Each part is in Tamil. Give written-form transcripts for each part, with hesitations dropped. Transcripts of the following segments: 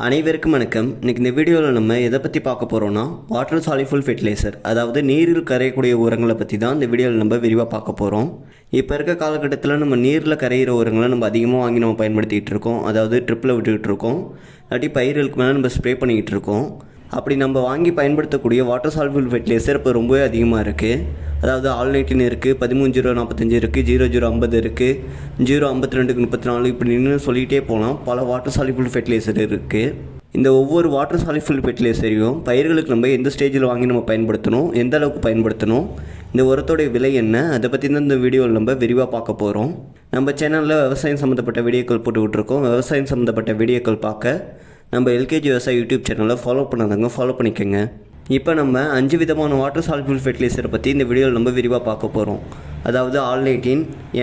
அனைவருக்கும் வணக்கம். இன்றைக்கி இந்த வீடியோவில் நம்ம எதை பற்றி பார்க்க போகிறோன்னா வாட்டர் சாலிஃபுல் ஃபெர்டிலைசர், அதாவது நீரில் கரையக்கூடிய உரங்களை பற்றி தான் இந்த வீடியோவில் நம்ம விரிவாக பார்க்க போகிறோம். இப்போ இருக்க காலகட்டத்தில் நம்ம நீரில் கரையிற உரங்களை நம்ம அதிகமாக வாங்கி நம்ம பயன்படுத்திகிட்டு இருக்கோம். அதாவது ட்ரிப்பில் விட்டுக்கிட்டு இருக்கோம், இல்லாட்டி பயிர்களுக்கு மேலே நம்ம ஸ்ப்ரே பண்ணிக்கிட்டு இருக்கோம். அப்படி நம்ம வாங்கி பயன்படுத்தக்கூடிய வாட்டர் சாலிஃபுல் ஃபெர்டிலைசர் இப்போ ரொம்பவே அதிகமாக இருக்குது. அதாவது ஆல்-19 இருக்குது, 13-0-45 இருக்குது, 00-50 இருக்குது, 0-52-34 இப்படின்னு சொல்லிகிட்டே போகலாம். பல வாட்டர் சாலிஃபுல் ஃபெர்டிலைசர் இருக்குது. இந்த ஒவ்வொரு வாட்டர் சாலிஃபுல் ஃபெர்டிலைசரையும் பயிர்களுக்கு நம்ம எந்த ஸ்டேஜில் வாங்கி நம்ம பயன்படுத்தணும், எந்த அளவுக்கு பயன்படுத்தணும், இந்த உரத்தோடைய விலை என்ன, அதை பற்றி தான் இந்த வீடியோவில் நம்ம விரிவாக பார்க்க போகிறோம். நம்ம சேனலில் விவசாயம் சம்மந்தப்பட்ட வீடியோக்கள் போட்டு விட்ருக்கோம். விவசாயம் சம்மந்தப்பட்ட வீடியோக்கள் பார்க்க நம்ம எல்கேஜி விவசாய யூடியூப் சேனலை ஃபாலோ பண்ணாதாங்க, ஃபாலோ பண்ணிக்கோங்க. இப்போ நம்ம 5 விதமான வாட்டர் சாலிஃபுல் ஃபெர்டிலைசரை பற்றி இந்த வீடியோவில் நம்ம விரிவாக பார்க்க போகிறோம். அதாவது ஆல்-19,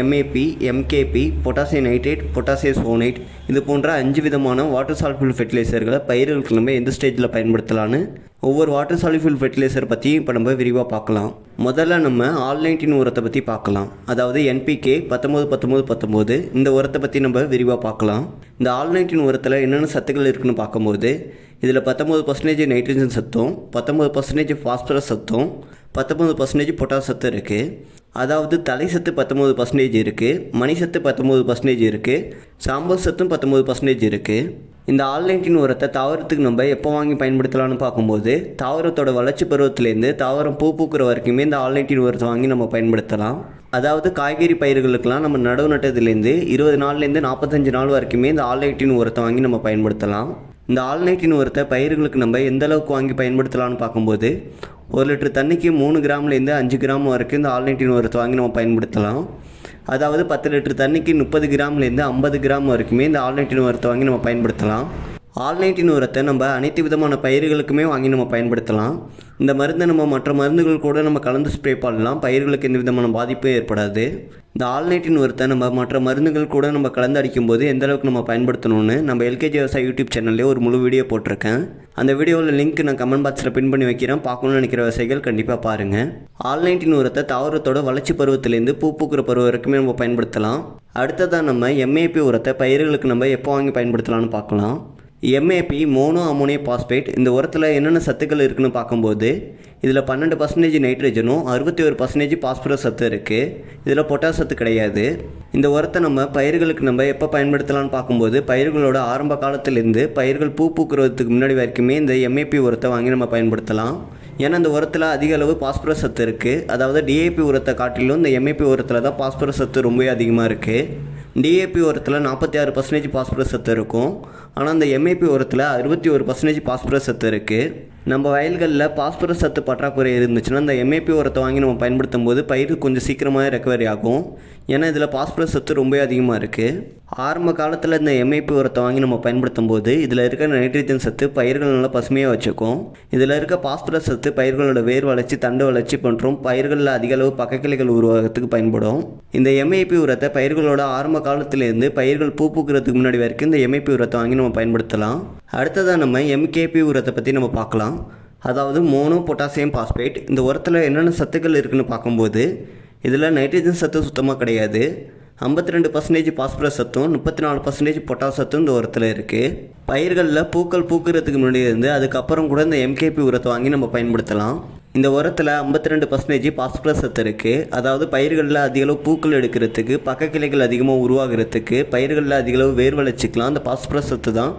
MAP, MKP, potassium nitrate, potassium schoenite, இது போன்ற 5 விதமான வாட்டர் சாலிஃபுல் ஃபெர்டிலைசர்களை பயிர்களுக்கு நம்ம எந்த ஸ்டேஜில் பயன்படுத்தலான்னு ஒவ்வொரு வாட்டர் சாலிஃபுல் ஃபெர்டிலைசர் பற்றியும் இப்போ நம்ம விரிவாக பார்க்கலாம். முதல்ல நம்ம ஆல்-19 உரத்தை பற்றி பார்க்கலாம். அதாவது NPK 19-19-19 இந்த உரத்தை பற்றி நம்ம விரிவாக பார்க்கலாம். இந்த ஆல்-19 உரத்தில் என்னென்ன சத்துக்கள் இருக்குதுன்னு பார்க்கும்போது இதில் 19% நைட்ரஜன் சத்தும், 19% ஃபாஸ்பரஸ் சத்தும், 19% பொட்டாஸ் சத்து இருக்குது. அதாவது தலை சத்து 19% இருக்குது, மணி சத்து 19% இருக்குது, சாம்பல் சத்தும் 19% இருக்குது. இந்த ஆல்-19 உரத்தை தாவரத்துக்கு நம்ம எப்போ வாங்கி பயன்படுத்தலாம்னு பார்க்கும்போது தாவரத்தோட வளர்ச்சி பருவத்திலேருந்து தாவரம் பூ பூக்கிற வரைக்குமே இந்த ஆல்-19 உரத்தை வாங்கி நம்ம பயன்படுத்தலாம். அதாவது காய்கறி பயிர்களுக்கெல்லாம் நம்ம நடவு நட்டதுலேருந்து 20 நாள்லேருந்து 45 நாள் வரைக்குமே இந்த ஆல்-19 உரத்தை வாங்கி நம்ம பயன்படுத்தலாம். இந்த ஆல்-19 உரத்தை பயிர்களுக்கு நம்ம எந்த அளவுக்கு வாங்கி பயன்படுத்தலாம்னு பார்க்கும்போது 1 லிட்டர் தண்ணிக்கு 3 கிராம்லேருந்து 5 கிராம் வரைக்கும் இந்த ஆல்-19 உரத்தை வாங்கி நம்ம பயன்படுத்தலாம். அதாவது 10 லிட்டர் தண்ணிக்கு 30 கிராம்லேருந்து 50 கிராம் வரைக்குமே இந்த ஆல்-19 உரத்தை வாங்கி நம்ம பயன்படுத்தலாம். ஆல்-19 உரத்தை நம்ம அனைத்து விதமான பயிர்களுக்குமே வாங்கி நம்ம பயன்படுத்தலாம். இந்த மருந்தை நம்ம மற்ற மருந்துகள் கூட நம்ம கலந்து ஸ்ப்ரே பண்ணலாம், பயிர்களுக்கு எந்த விதமான பாதிப்பும் ஏற்படாது. இந்த ஆல்-19 உரத்தை நம்ம மற்ற மருந்துகள் கூட நம்ம கலந்து அடிக்கும்போது எந்த அளவுக்கு நம்ம பயன்படுத்தணும்னு நம்ம எல்கேஜி விவசாய யூடியூப் சேனல்லே ஒரு முழு வீடியோ போட்டிருக்கேன். அந்த வீடியோவில் லிங்க் நான் கமெண்ட் பாக்ஸில் பின் பண்ணி வைக்கிறேன். பார்க்கணும்னு நினைக்கிற விவசாயிகள் கண்டிப்பாக பாருங்கள். ஆல்-19 உரத்தை தாவரத்தோட வளர்ச்சி பருவத்திலேருந்து பூ பூக்கிற பருவம் வரைக்குமே நம்ம பயன்படுத்தலாம். அடுத்ததாக நம்ம MAP உரத்தை பயிர்களுக்கு நம்ம எப்போ வாங்கி பயன்படுத்தலாம்னு பார்க்கலாம். MAP மோனோ அமோனிய பாஸ்பேட் இந்த உரத்தில் என்னென்ன சத்துக்கள் இருக்குதுன்னு பார்க்கும்போது இதில் 12% நைட்ரஜனும் 61% பாஸ்பரஸ் சத்து இருக்குது. இதில் பொட்டாஸ் சத்து கிடையாது. இந்த உரத்தை நம்ம பயிர்களுக்கு நம்ம எப்போ பயன்படுத்தலாம்னு பார்க்கும்போது பயிர்களோட ஆரம்ப காலத்திலேருந்து பயிர்கள் பூ பூக்கிறதுக்கு முன்னாடி வரைக்குமே இந்த MAP உரத்தை வாங்கி நம்ம பயன்படுத்தலாம். ஏன்னா இந்த உரத்தில் அதிக அளவு பாஸ்பரஸ் சத்து இருக்குது. அதாவது DAP உரத்தை காட்டிலும் இந்த MAP உரத்தில் தான் பாஸ்பரஸ் சத்து ரொம்பவே அதிகமாக இருக்குது. DAP உரத்தில் 46% பாஸ்பரஸ் சத்து இருக்கும். ஆனால் இந்த MAP உரத்தில் 61% பாஸ்பரஸ் சத்து இருக்குது. நம்ம வயல்களில் பாஸ்பரஸ் சத்து பற்றாக்குறை இருந்துச்சுன்னா இந்த MAP உரத்தை வாங்கி நம்ம பயன்படுத்தும் போது பயிர் கொஞ்சம் சீக்கிரமாக ரெக்கவரி ஆகும். ஏன்னா இதில் பாஸ்பரஸ் சத்து ரொம்ப அதிகமாக இருக்குது. ஆரம்ப காலத்தில் இந்த MAP உரத்தை வாங்கி நம்ம பயன்படுத்தும் போது இதில் இருக்க நைட்ரஜன் சத்து பயிர்கள் நல்லா பசுமையாக வச்சுக்கும். இதில் இருக்க பாஸ்பரஸ் சத்து பயிர்களோட வேர் வளர்ச்சி, தண்டு வளர்ச்சி மற்றும் பயிர்களில் அதிக அளவு பக்கக்கிளைகள் உருவாகிறதுக்கு பயன்படும். இந்த MAP உரத்தை பயிர்களோட ஆரம்ப காலத்திலேருந்து பயிர்கள் பூ பூக்கிறதுக்கு முன்னாடி வரைக்கும் இந்த MAP உரத்தை வாங்கி நம்ம பயன்படுத்தலாம். அடுத்ததாக நம்ம MKP உரத்தை பற்றி நம்ம பார்க்கலாம். அதாவது மோனோ பொட்டாசியம் பாஸ்பேட் இந்த உரத்தில் என்னென்ன சத்துக்கள் இருக்குதுன்னு பார்க்கும்போது இதில் நைட்ரஜன் சத்து சுத்தமாக கிடையாது. 52% பாஸ்பரஸ் சத்தும் 34% பொட்டாஸ் சத்தும் இந்த உரத்தில் இருக்குது. பயிர்களில் பூக்கள் பூக்கிறதுக்கு முன்னாடி இருந்து அதுக்கப்புறம் கூட இந்த MKP உரத்தை வாங்கி நம்ம பயன்படுத்தலாம். இந்த உரத்தில் 52% பாஸ்பரஸ் சத்து இருக்குது. அதாவது பயிர்களில் அதிகளவு பூக்கள் எடுக்கிறதுக்கு, பக்கக்கிளைகள் அதிகமாக உருவாகிறதுக்கு, பயிர்களில் அதிகளவு வேர் வளர்ச்சிக்கலாம் அந்த பாஸ்பரஸ் சத்து தான்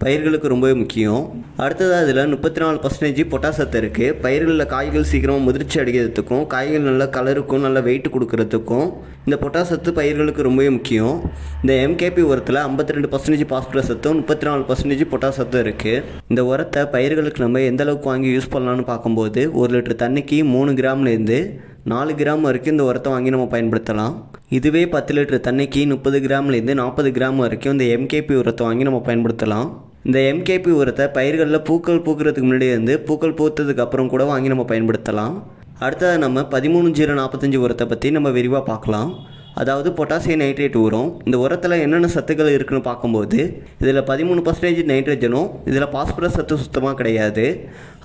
பயிர்களுக்கு ரொம்பவே முக்கியம். அடுத்ததாக இதில் 34% பொட்டாஸ் சத்து இருக்குது. பயிர்களில் காய்கள் சீக்கிரமாக முதிர்ச்சி அடைகிறதுக்கும், காய்கள் நல்ல கலருக்கும் நல்ல வெயிட் கொடுக்கறதுக்கும் இந்த பொட்டாஸ் சத்து பயிர்களுக்கு ரொம்பவே முக்கியம். இந்த MKP உரத்தில் 52% பாஸ்பரஸ் சத்தும் 34% பொட்டாஸ் சத்தும் இருக்குது. இந்த உரத்தை பயிர்களுக்கு நம்ம எந்த அளவுக்கு வாங்கி யூஸ் பண்ணலான்னு பார்க்கும்போது 1 லிட்டர் தண்ணிக்கு 3 கிராம்லேருந்து 4 கிராம் வரைக்கும் இந்த உரத்தை வாங்கி நம்ம பயன்படுத்தலாம். இதுவே 10 லிட்டர் தண்ணிக்கு 30 கிராம்லேருந்து 40 கிராம் வரைக்கும் இந்த MKP உரத்தை வாங்கி நம்ம பயன்படுத்தலாம். இந்த MKP உரத்தை பயிர்களில் பூக்கள் பூக்கிறதுக்கு முன்னாடி இருந்து பூக்கள் பூத்ததுக்கு அப்புறம் கூட வாங்கி நம்ம பயன்படுத்தலாம். அடுத்தது நம்ம 13-0-45 உரத்தை பற்றி நம்ம விரிவாக பார்க்கலாம். அதாவது பொட்டாசியம் நைட்ரேட் உரம் இந்த உரத்தில் என்னென்ன சத்துக்கள் இருக்குதுன்னு பார்க்கும்போது இதில் 13% நைட்ரஜனும் இதில் பாஸ்பரஸ் சத்து சுத்தமாக கிடையாது.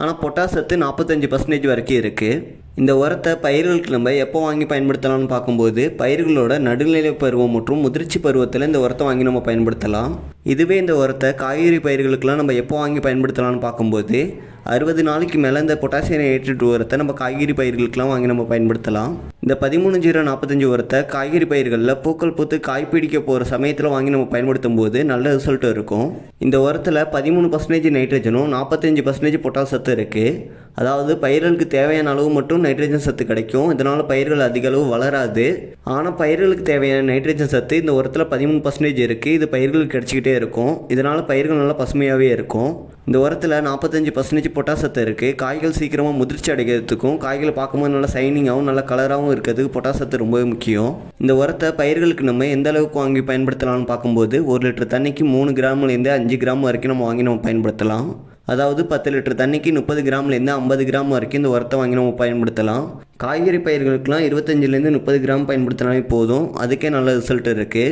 ஆனால் பொட்டாஸ் சத்து 45% வரைக்கும் இருக்குது. இந்த உரத்தை பயிர்களுக்கு நம்ம எப்போ வாங்கி பயன்படுத்தலாம்னு பார்க்கும்போது பயிர்களோட நடுநிலை பருவம் மற்றும் முதிர்ச்சி பருவத்தில் இந்த உரத்தை வாங்கி நம்ம பயன்படுத்தலாம். இதுவே இந்த உரத்தை காய்கறி பயிர்களுக்கெல்லாம் நம்ம எப்போ வாங்கி பயன்படுத்தலாம்னு பார்க்கும்போது 60 நாளைக்கு மேலே இந்த பொட்டாசியம் நைட்ரேட் உரத்தை நம்ம காய்கறி பயிர்களுக்கெல்லாம் வாங்கி நம்ம பயன்படுத்தலாம். இந்த 13-0-45 உரத்தை காய்கறி பயிர்களில் பூக்கள் பூத்து காய் பிடிக்க போகிற சமயத்தில் வாங்கி நம்ம பயன்படுத்தும் போது நல்ல ரிசல்ட் இருக்கும். இந்த உரத்தில் 13% நைட்ரஜனும் 45% பொட்டாஸ் சத்து இருக்குது. அதாவது பயிர்களுக்கு தேவையான அளவு மட்டும் நைட்ரஜன் சத்து கிடைக்கும். இதனால் பயிர்கள் அதிக அளவு வளராது. ஆனால் பயிர்களுக்கு தேவையான நைட்ரஜன் சத்து இந்த உரத்தில் 13% இருக்குது. இது பயிர்களுக்கு கிடைச்சிக்கிட்டே இருக்கும். இதனால் பயிர்கள் நல்லா பசுமையாகவே இருக்கும். இந்த உரத்தில் 45% பொட்டாஸ் சத்து இருக்குது. காய்கள் சீக்கிரமாக முதிர்ச்சி அடைகிறதுக்கும் காய்களை பார்க்கும்போது நல்லா சைனிங்காகவும் நல்ல கலராகவும் இருக்கிறதுக்கு பொட்டாஸ் சத்து ரொம்பவே முக்கியம். இந்த உரத்தை பயிர்களுக்கு நம்ம எந்த அளவுக்கு வாங்கி பயன்படுத்தலாம்னு பார்க்கும்போது 1 லிட்டர் தண்ணிக்கு 3 கிராம்லேருந்து 5 கிராம் வரைக்கும் நம்ம வாங்கி நம்ம பயன்படுத்தலாம். அதாவது 10 லிட்டர் தண்ணிக்கு 30 கிராம்லேருந்து 50 கிராம் வரைக்கும் இந்த உரத்தை வாங்கி நம்ம பயன்படுத்தலாம். காய்கறி பயிர்களுக்கெலாம் 25லேருந்து 30 கிராம் பயன்படுத்தினாலே போதும். அதுக்கே நல்ல ரிசல்ட் இருக்குது.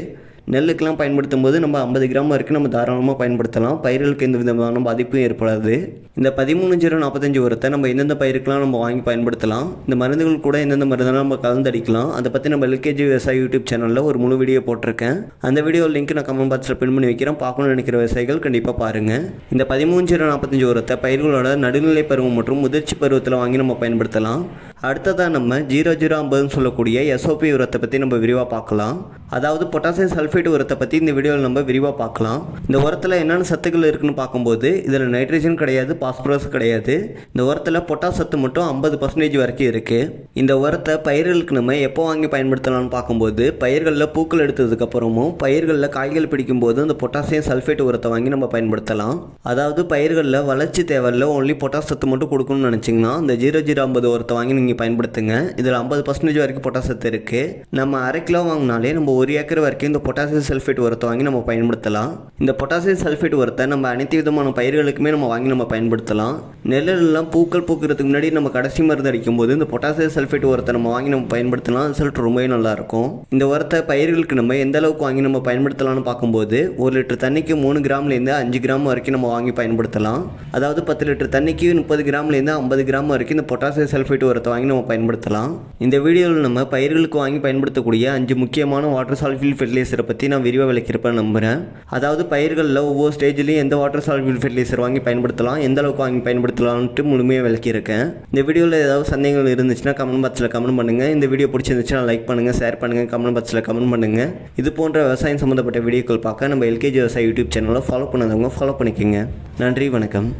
நெல்லுக்கெலாம் பயன்படுத்தும் போது நம்ம 50 கிராம் வரைக்கும் நம்ம தாராளமாக பயன்படுத்தலாம். பயிர்களுக்கு எந்த விதமான பாதிப்பும் ஏற்படாது. இந்த 13-0-45 உரத்தை நம்ம எந்தெந்த பயிருக்கெலாம் நம்ம வாங்கி பயன்படுத்தலாம், இந்த மருந்துகள் கூட எந்தெந்த மருந்தெல்லாம் நம்ம கலந்தடிக்கலாம், அதை பற்றி நம்ம NPK விவசாயி யூடியூப் சேனலில் ஒரு முழு வீடியோ போட்டிருக்கேன். அந்த வீடியோ லிங்க் நான் கமெண்ட் பாக்ஸில் பின் பண்ணி வைக்கிறேன். பார்க்கணும்னு நினைக்கிற விவசாயிகள் கண்டிப்பாக பாருங்கள். இந்த 13-0-45 உரத்தை பயிர்களோட நடுநிலை பருவம் மற்றும் முதிர்ச்சி பருவத்தில் வாங்கி நம்ம பயன்படுத்தலாம். அடுத்ததாக நம்ம 0-0-50 சொல்லக்கூடிய SOP உரத்தை பற்றி நம்ம விரிவாக பார்க்கலாம். அதாவது பொட்டாசியம் சல்ஃபேட் உரத்தை பற்றி இந்த வீடியோவில் நம்ம விரிவாக பார்க்கலாம். இந்த உரத்தில் என்னென்ன சத்துக்கள் இருக்குன்னு பார்க்கும்போது இதில் நைட்ரஜன் கிடையாது, பாஸ்பரஸ் கிடையாது. இந்த உரத்தில் பொட்டாஸ் சத்து மட்டும் 50% வரைக்கும் இருக்குது. இந்த உரத்தை பயிர்களுக்கு நம்ம எப்போ வாங்கி பயன்படுத்தலாம்னு பார்க்கும்போது பயிர்களில் பூக்கள் எடுத்ததுக்கப்புறமும் பயிர்களில் காய்கள் பிடிக்கும் போது இந்த பொட்டாசியம் சல்ஃபேட் உரத்தை வாங்கி நம்ம பயன்படுத்தலாம். அதாவது பயிர்களில் வளர்ச்சி தேவையில்ல ஒன்லி பொட்டாஸ் சத்து மட்டும் கொடுக்கணும்னு நினச்சிங்கன்னா இந்த 0-0-50 உரத்தை வாங்கி நீங்கள் பயன்படுத்துங்க. இதில் 50% வரைக்கும் பொட்டாஸ் சத்து இருக்குது. நம்ம 1/2 கிலோ வாங்கினாலே நம்ம 1 ஏக்கர் வரைக்கும் இந்த பொட்டாசியம் சல்ஃபேட் உரத்தை வாங்கி நம்ம பயன்படுத்தலாம். இந்த பொட்டாசியம் சல்ஃபேட் உரத்தை நம்ம அனைத்து விதமான பயிர்களுக்குமே நம்ம வாங்கி நம்ம பயன்படுத்தலாம். நெல்லெல்லாம் பூக்கள் பூக்கிறதுக்கு முன்னாடி நம்ம கடைசி மருந்து அடிக்கும் போது இந்த பொட்டாசியம் சல்ஃபேட் உரத்தை நம்ம வாங்கி நம்ம பயன்படுத்தலாம். ரிசல்ட் ரொம்பவே நல்லாயிருக்கும். இந்த உரத்தை பயிர்களுக்கு நம்ம எந்த அளவுக்கு வாங்கி நம்ம பயன்படுத்தலாம்னு பார்க்கும்போது 1 லிட்டர் தண்ணிக்கு 3 கிராம்லேருந்து 5 கிராம் வரைக்கும் நம்ம வாங்கி பயன்படுத்தலாம். அதாவது 10 லிட்டர் தண்ணிக்கு 30 கிராம்லேருந்து 50 கிராம் வரைக்கும் இந்த பொட்டாசியம் சல்ஃபேட் உரத்தை வாங்கி நம்ம பயன்படுத்தலாம். இந்த வீடியோவில் நம்ம பயிர்களுக்கு வாங்கி பயன்படுத்தக்கூடிய 5 முக்கியமான வாட்டர் சால்ஃபில் ஃபெர்டிலைசரை பற்றி நான் விரிவாக விளக்கியிருப்பேன் நம்புகிறேன். அதாவது பயிர்களில் ஒவ்வொரு ஸ்டேஜ்லையும் எந்த வாட்டர் சால்ஃபில் ஃபெர்டிலைசர் வாங்கி பயன்படுத்தலாம், எந்த அளவுக்கு வாங்கி பயன்படுத்தலாம்ட்டு முழுமையாக விளக்கியிருக்கேன். இந்த வீடியோவில் ஏதாவது சந்தேகங்கள் இருந்துச்சுன்னா கமெண்ட் பாக்ஸில் கமெண்ட் பண்ணுங்கள். இந்த வீடியோ பிடிச்சிருந்துச்சுன்னா லைக் பண்ணுங்கள், ஷேர் பண்ணுங்கள், கமெண்ட் பாக்ஸில் கமெண்ட் பண்ணுங்கள். இது போன்ற விவசாயம் சம்மந்தப்பட்ட வீடியோக்கள் பார்க்க நம்ம NPK விவசாயி யூடியூப் சேனலை ஃபாலோ பண்ணாதவங்க ஃபாலோ பண்ணிக்கோங்க. நன்றி, வணக்கம்.